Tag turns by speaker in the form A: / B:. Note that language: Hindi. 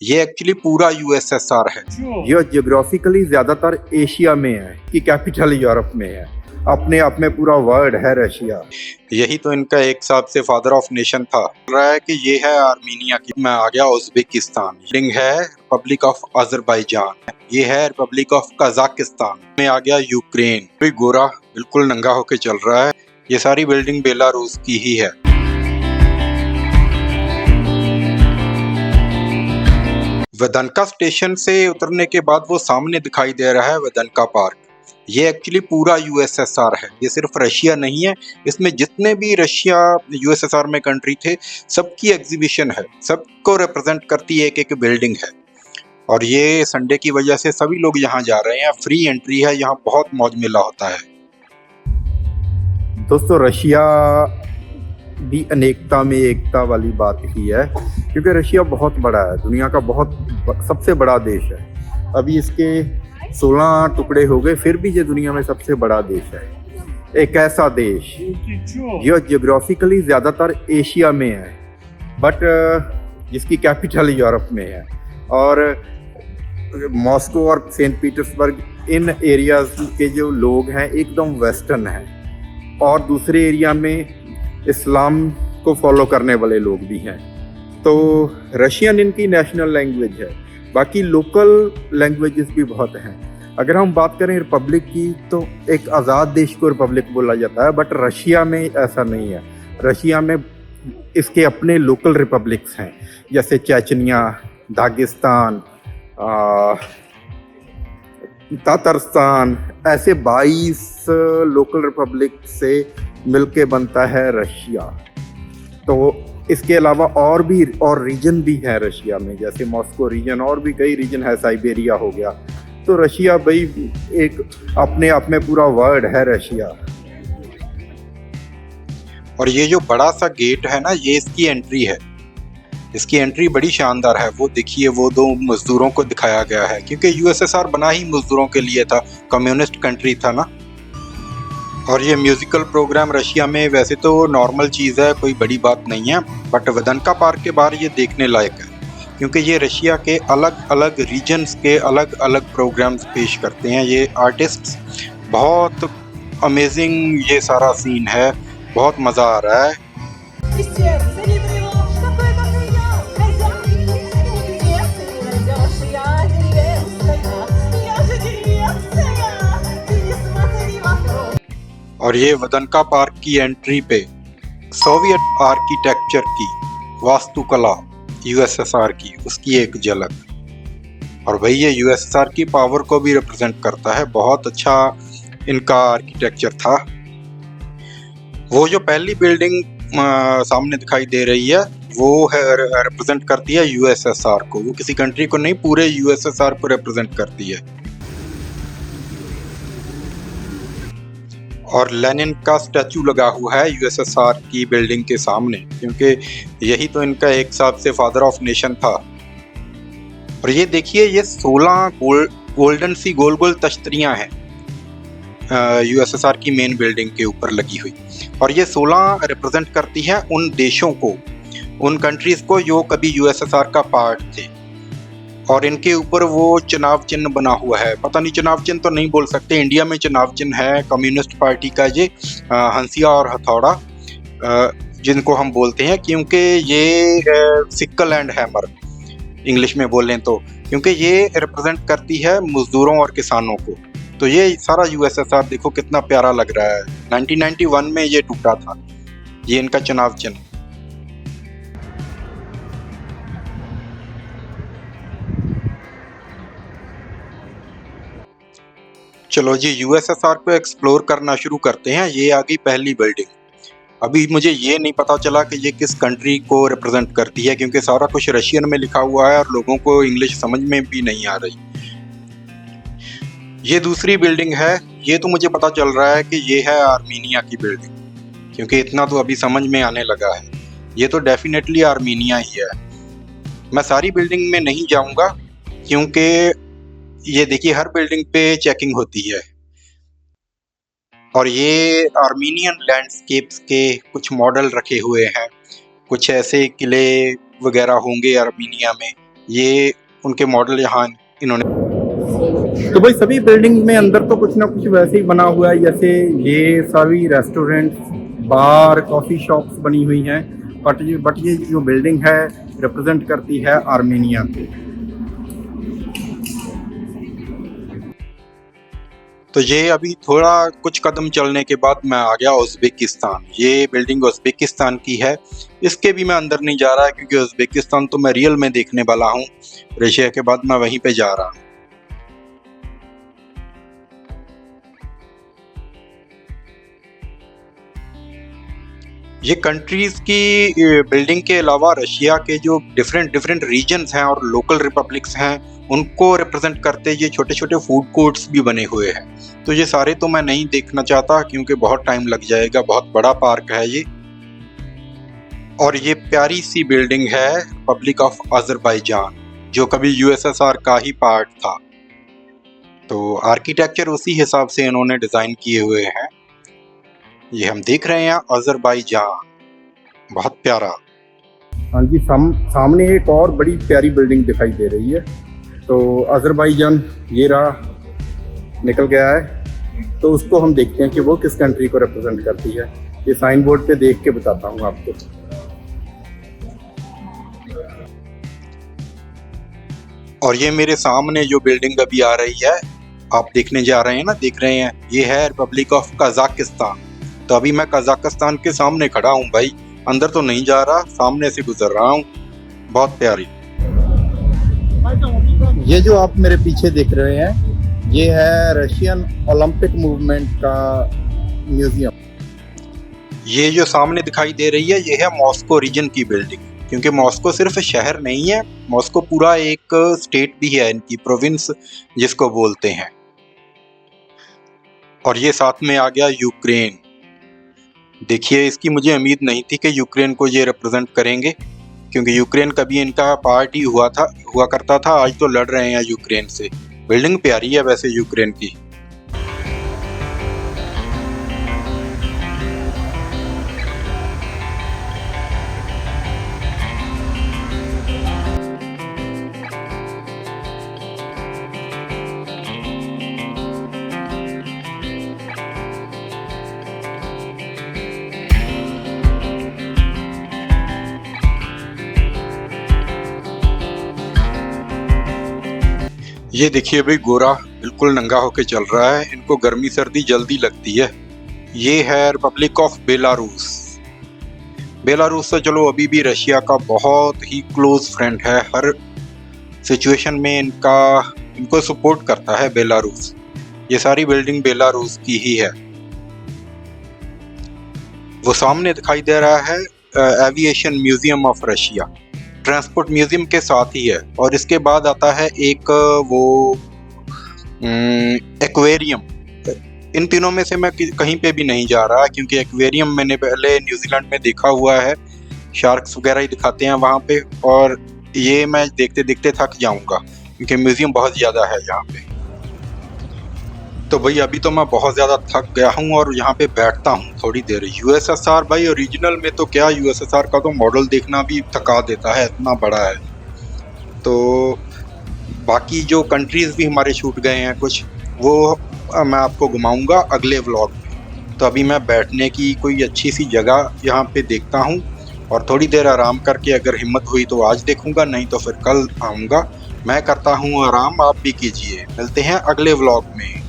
A: ये एक्चुअली पूरा यूएसएसआर है।
B: यह जियोग्राफिकली ज्यादातर एशिया में है कि कैपिटल यूरोप में है। अपने आप में पूरा वर्ल्ड है रशिया।
A: यही तो इनका एक हिसाब से फादर ऑफ नेशन था। बोल रहा है कि ये है आर्मीनिया की। मैं आ गया उज्बेकिस्तान। बिल्डिंग है रिपब्लिक ऑफ अजरबैजान। ये है रिपब्लिक ऑफ कजाकिस्तान। में आ गया यूक्रेन। कोई गोरा बिल्कुल नंगा होके चल रहा है। ये सारी बिल्डिंग बेलारूस की ही है। वेदनका स्टेशन से उतरने के बाद वो सामने दिखाई दे रहा है वेदनका पार्क। ये एक्चुअली पूरा यूएसएसआर है। ये सिर्फ रशिया नहीं है, इसमें जितने भी रशिया यूएसएसआर में कंट्री थे सबकी एग्जीबिशन है। सबको रिप्रेजेंट करती है एक एक बिल्डिंग है। और ये संडे की वजह से सभी लोग यहाँ जा रहे हैं। फ्री एंट्री है, यहाँ बहुत मौज मेला होता है।
B: दोस्तों रशिया भी अनेकता में एकता वाली बात ही है, क्योंकि रशिया बहुत बड़ा है, दुनिया का सबसे बड़ा देश है। अभी इसके 16 टुकड़े हो गए, फिर भी ये दुनिया में सबसे बड़ा देश है। एक ऐसा देश यह जियोग्राफिकली ज्यादातर एशिया में है, बट जिसकी कैपिटल यूरोप में है। और मॉस्को और सेंट पीटर्सबर्ग इन एरियाज के जो लोग हैं एकदम वेस्टर्न हैं, और दूसरे एरिया में इस्लाम को फॉलो करने वाले लोग भी हैं। तो रशियन इनकी नेशनल लैंग्वेज है, बाकी लोकल लैंग्वेजेस भी बहुत हैं। अगर हम बात करें रिपब्लिक की, तो एक आज़ाद देश को रिपब्लिक बोला जाता है, बट रशिया में ऐसा नहीं है। रशिया में इसके अपने लोकल रिपब्लिक्स हैं, जैसे चेचनिया, दागिस्तान, तातरस्तान, ऐसे 22 लोकल रिपब्लिक से मिलके बनता है रशिया। तो इसके अलावा और रीजन भी है रशिया में, जैसे मॉस्को रीजन, और भी कई रीजन है, साइबेरिया हो गया। तो रशिया भाई एक अपने आप में पूरा वर्ल्ड है रशिया।
A: और ये जो बड़ा सा गेट है ना, ये इसकी एंट्री है। इसकी एंट्री बड़ी शानदार है। वो देखिए, वो दो मजदूरों को दिखाया गया है, क्योंकि यूएसएसआर बना ही मजदूरों के लिए था, कम्युनिस्ट कंट्री था ना। और ये म्यूजिकल प्रोग्राम रशिया में वैसे तो नॉर्मल चीज़ है, कोई बड़ी बात नहीं है, बट वेदनका पार्क के बाहर ये देखने लायक है, क्योंकि ये रशिया के अलग अलग रीजन्स के अलग अलग प्रोग्राम्स पेश करते हैं ये आर्टिस्ट्स। बहुत अमेजिंग ये सारा सीन है, बहुत मज़ा आ रहा है। और ये वेदनका पार्क की एंट्री पे सोवियत आर्किटेक्चर की वास्तुकला यूएसएसआर की, उसकी एक झलक। और भाई ये यूएसएसआर की पावर को भी रिप्रेजेंट करता है। बहुत अच्छा इनका आर्किटेक्चर था। वो जो पहली बिल्डिंग सामने दिखाई दे रही है, वो है रिप्रेजेंट करती है यूएसएसआर को। वो किसी कंट्री को नहीं, पूरे यूएसएसआर को रिप्रेजेंट करती है। और लेनिन का स्टैचू लगा हुआ है यूएसएसआर की बिल्डिंग के सामने, क्योंकि यही तो इनका एक हिसाब से फादर ऑफ नेशन था। और ये देखिए, ये 16 गोल्डन सी गोल गोल तश्तरियां हैं यूएसएसआर की मेन बिल्डिंग के ऊपर लगी हुई। और ये 16 रिप्रेजेंट करती हैं उन देशों को, उन कंट्रीज को जो कभी यूएसएसआर का पार्ट थे। और इनके ऊपर वो चुनाव चिन्ह बना हुआ है। पता नहीं, चुनाव चिन्ह तो नहीं बोल सकते, इंडिया में चुनाव चिन्ह है कम्युनिस्ट पार्टी का, ये हंसिया और हथौड़ा जिनको हम बोलते हैं, क्योंकि ये सिक्कल एंड हैमर इंग्लिश में बोलें तो, क्योंकि ये रिप्रेजेंट करती है मजदूरों और किसानों को। तो ये सारा यूएसएसआर देखो कितना प्यारा लग रहा है। 1991 में ये टूटा था, ये इनका चुनाव चिन्ह। चलो जी, यूएसएसआर को एक्सप्लोर करना शुरू करते हैं। ये आ गई पहली बिल्डिंग। अभी मुझे ये नहीं पता चला कि ये किस कंट्री को रिप्रेजेंट करती है, क्योंकि सारा कुछ रशियन में लिखा हुआ है और लोगों को इंग्लिश समझ में भी नहीं आ रही। ये दूसरी बिल्डिंग है। ये तो मुझे पता चल रहा है कि ये है आर्मीनिया की बिल्डिंग, क्योंकि इतना तो अभी समझ में आने लगा है। ये तो डेफिनेटली आर्मीनिया ही है। मैं सारी बिल्डिंग में नहीं जाऊंगा, क्योंकि ये देखिए हर बिल्डिंग पे चेकिंग होती है। और ये आर्मीनियन लैंडस्केप्स के कुछ मॉडल रखे हुए हैं। कुछ ऐसे किले वगैरह होंगे आर्मीनिया में, ये उनके मॉडल यहाँ इन्होंने।
B: तो भाई सभी बिल्डिंग में अंदर तो कुछ ना कुछ वैसे ही बना हुआ है, जैसे ये सभी रेस्टोरेंट, बार, कॉफी शॉप्स बनी हुई हैं, बट ये जो बिल्डिंग है रिप्रेजेंट करती है आर्मेनिया को।
A: तो ये अभी थोड़ा कुछ कदम चलने के बाद मैं आ गया उज़्बेकिस्तान। ये बिल्डिंग उज़्बेकिस्तान की है। इसके भी मैं अंदर नहीं जा रहा क्योंकि उज़्बेकिस्तान तो मैं रियल में देखने वाला हूँ। रशिया के बाद मैं वहीं पे जा रहा हूँ। ये कंट्रीज की बिल्डिंग के अलावा रशिया के जो डिफरेंट रीजन्स हैं और लोकल रिपब्लिक्स हैं उनको रिप्रेजेंट करते ये छोटे छोटे फूड कोर्ट्स भी बने हुए हैं। तो ये सारे तो मैं नहीं देखना चाहता क्योंकि बहुत टाइम लग जाएगा। बहुत बड़ा पार्क है ये। और ये प्यारी सी बिल्डिंग है रिपब्लिक ऑफ अजरबैजान, जो कभी यूएसएसआर का ही पार्ट था। तो आर्किटेक्चर उसी हिसाब से इन्होंने डिजाइन किए हुए हैं। ये हम देख रहे हैं अजरबैजान, बहुत प्यारा।
B: हाँ जी, सामने एक और बड़ी प्यारी बिल्डिंग दिखाई दे रही है। तो अजरबैजान ये रहा, निकल गया है। तो उसको हम देखते हैं कि वो किस कंट्री को रिप्रेजेंट करती है। ये साइन बोर्ड पे देख के बताता हूँ आपको।
A: और ये मेरे सामने जो बिल्डिंग अभी आ रही है, आप देखने जा रहे हैं ना, देख रहे हैं, ये है रिपब्लिक ऑफ कजाकिस्तान। तो अभी मैं कजाकिस्तान के सामने खड़ा हूँ भाई, अंदर तो नहीं जा रहा, सामने से गुजर रहा हूँ। बहुत प्यारी।
B: ये जो आप मेरे पीछे देख रहे हैं, ये है रशियन ओलंपिक मूवमेंट का म्यूजियम।
A: ये जो सामने दिखाई दे रही है, ये है मॉस्को रीजन की बिल्डिंग। क्योंकि मॉस्को सिर्फ शहर नहीं है, मॉस्को पूरा एक स्टेट भी है, इनकी प्रोविंस जिसको बोलते हैं। और ये साथ में आ गया यूक्रेन। देखिए, इसकी मुझे उम्मीद नहीं थी कि यूक्रेन को ये रिप्रेजेंट करेंगे, क्योंकि यूक्रेन कभी इनका पार्ट ही हुआ करता था। आज तो लड़ रहे हैं यूक्रेन से। बिल्डिंग प्यारी है वैसे यूक्रेन की। ये देखिए भाई, गोरा बिल्कुल नंगा होके चल रहा है। इनको गर्मी सर्दी जल्दी लगती है। ये है रिपब्लिक ऑफ बेलारूस। बेलारूस तो चलो अभी भी रशिया का बहुत ही क्लोज फ्रेंड है। हर सिचुएशन में इनको सपोर्ट करता है बेलारूस। ये सारी बिल्डिंग बेलारूस की ही है। वो सामने दिखाई दे रहा है aviation museum of Russia, transport museum के साथ ही है। और इसके बाद आता है एक वो एक्वेरियम। इन तीनों में से मैं कहीं पे भी नहीं जा रहा, क्योंकि एक्वेरियम मैंने पहले न्यूजीलैंड में देखा हुआ है। शार्क्स वगैरह ही दिखाते हैं वहाँ पे, और ये मैं देखते देखते थक जाऊंगा क्योंकि म्यूजियम बहुत ज़्यादा है यहाँ पे। तो भाई अभी तो मैं बहुत ज़्यादा थक गया हूँ और यहाँ पे बैठता हूँ थोड़ी देर। यूएसएसआर भाई ओरिजिनल में तो क्या, यूएसएसआर का तो मॉडल देखना भी थका देता है, इतना बड़ा है। तो बाकी जो कंट्रीज़ भी हमारे छूट गए हैं कुछ, वो मैं आपको घुमाऊंगा अगले व्लॉग में। तो अभी मैं बैठने की कोई अच्छी सी जगह यहाँ पे देखता हूँ और थोड़ी देर आराम करके अगर हिम्मत हुई तो आज देखूँगा, नहीं तो फिर कल आऊँगा। मैं करता हूँ आराम, आप भी कीजिए। मिलते हैं अगले व्लॉग में।